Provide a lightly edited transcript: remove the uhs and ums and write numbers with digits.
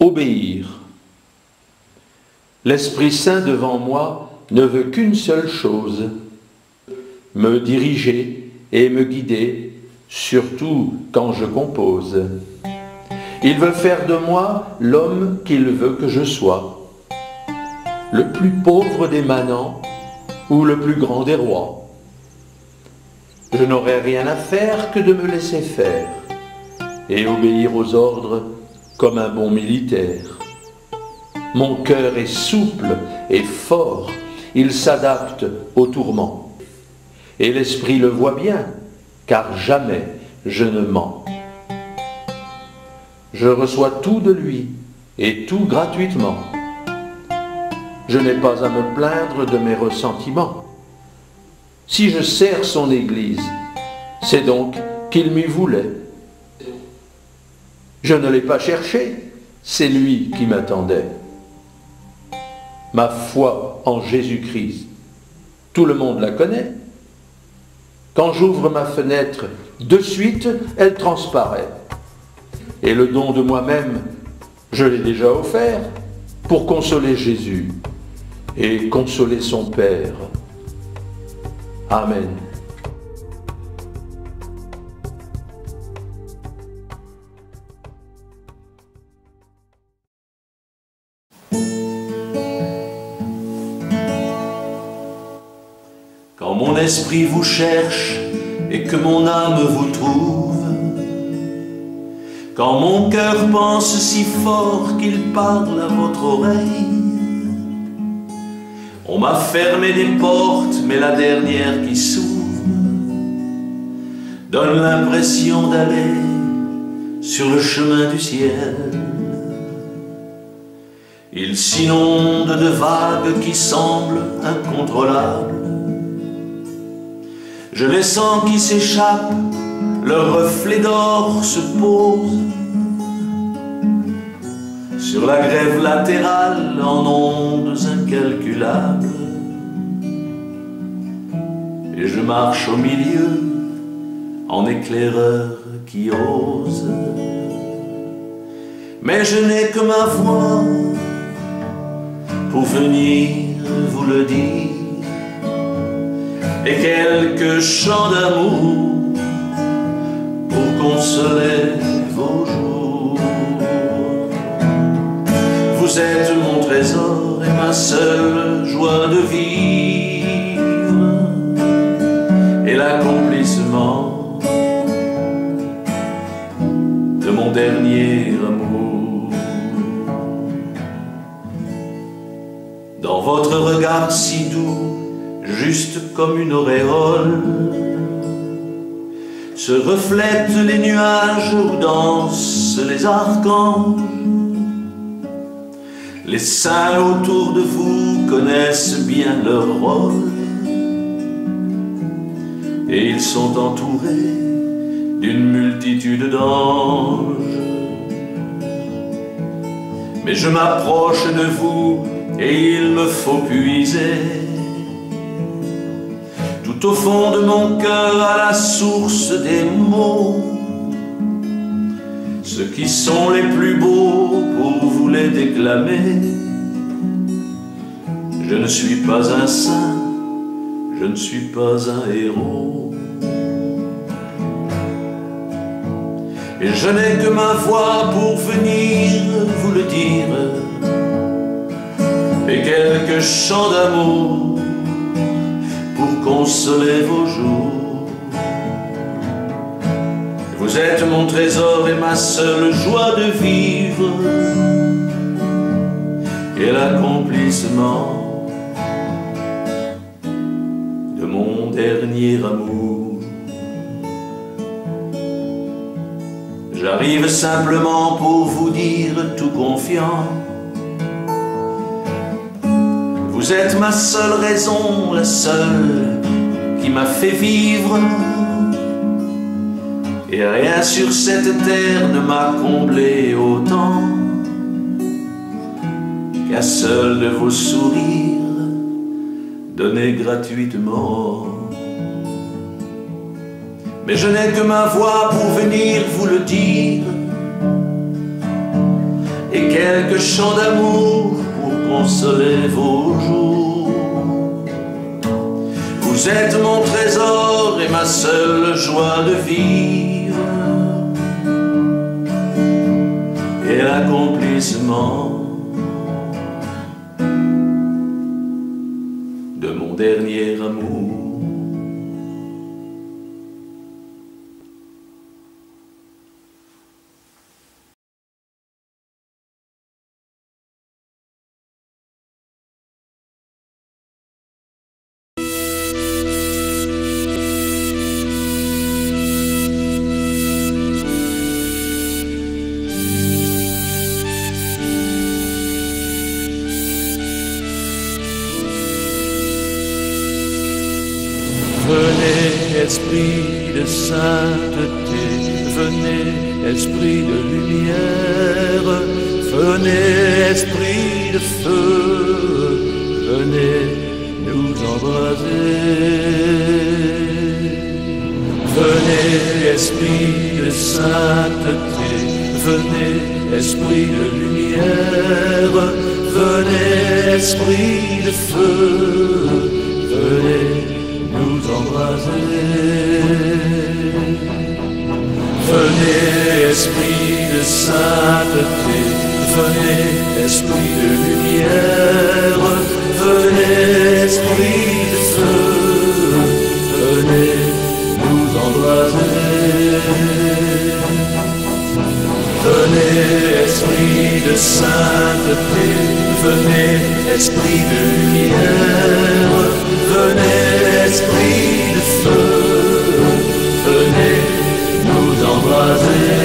Obéir. L'Esprit Saint devant moi ne veut qu'une seule chose, me diriger et me guider, surtout quand je compose. Il veut faire de moi l'homme qu'il veut que je sois, le plus pauvre des manants ou le plus grand des rois. Je n'aurai rien à faire que de me laisser faire et obéir aux ordres comme un bon militaire. Mon cœur est souple et fort, il s'adapte aux tourments. Et l'esprit le voit bien, car jamais je ne mens. Je reçois tout de lui, et tout gratuitement. Je n'ai pas à me plaindre de mes ressentiments. Si je sers son Église, c'est donc qu'il m'y voulait. Je ne l'ai pas cherché, c'est lui qui m'attendait. Ma foi en Jésus-Christ, tout le monde la connaît. Quand j'ouvre ma fenêtre, de suite, elle transparaît. Et le don de moi-même, je l'ai déjà offert pour consoler Jésus et consoler son Père. Amen. Quand mon esprit vous cherche et que mon âme vous trouve, quand mon cœur pense si fort qu'il parle à votre oreille, on m'a fermé des portes, mais la dernière qui s'ouvre donne l'impression d'aller sur le chemin du ciel. Il s'inonde de vagues qui semblent incontrôlables. Je les sens qui s'échappent, leur reflet d'or se pose sur la grève latérale en ondes incalculables. Et je marche au milieu en éclaireur qui ose. Mais je n'ai que ma voix pour venir vous le dire, et quelques chants d'amour pour consoler vos jours. Vous êtes mon trésor et ma seule joie de vivre, et l'accomplissement de mon dernier amour. Dans votre regard si doux, juste comme une auréole, se reflètent les nuages où dansent les archanges. Les saints autour de vous connaissent bien leur rôle, et ils sont entourés d'une multitude d'anges. Mais je m'approche de vous et il me faut puiser tout au fond de mon cœur à la source des mots, ceux qui sont les plus beaux pour vous les déclamer. Je ne suis pas un saint, je ne suis pas un héros, et je n'ai que ma voix pour venir vous le dire, et quelques chants d'amour pour consoler vos jours. Vous êtes mon trésor et ma seule joie de vivre, et l'accomplissement de mon dernier amour. J'arrive simplement pour vous dire tout confiant, vous êtes ma seule raison, la seule qui m'a fait vivre, et rien sur cette terre ne m'a comblé autant qu'un seul de vos sourires donnés gratuitement. Mais je n'ai que ma voix pour venir vous le dire, et quelques chants d'amour pour consoler vos jours. Vous êtes mon trésor et ma seule joie de vivre, et l'accomplissement de mon dernier amour. Venez, esprit de sainteté, venez, esprit de lumière, venez, esprit de feu, venez nous embraser. Venez, esprit de sainteté, venez, esprit de lumière, venez, esprit de feu, venez nous embraser. Venez, esprit de sainteté, venez, esprit de lumière, venez, esprit de feu, venez nous embraser. Venez, esprit de sainteté, venez, esprit de lumière, venez, esprit de feu, venez nous embraser.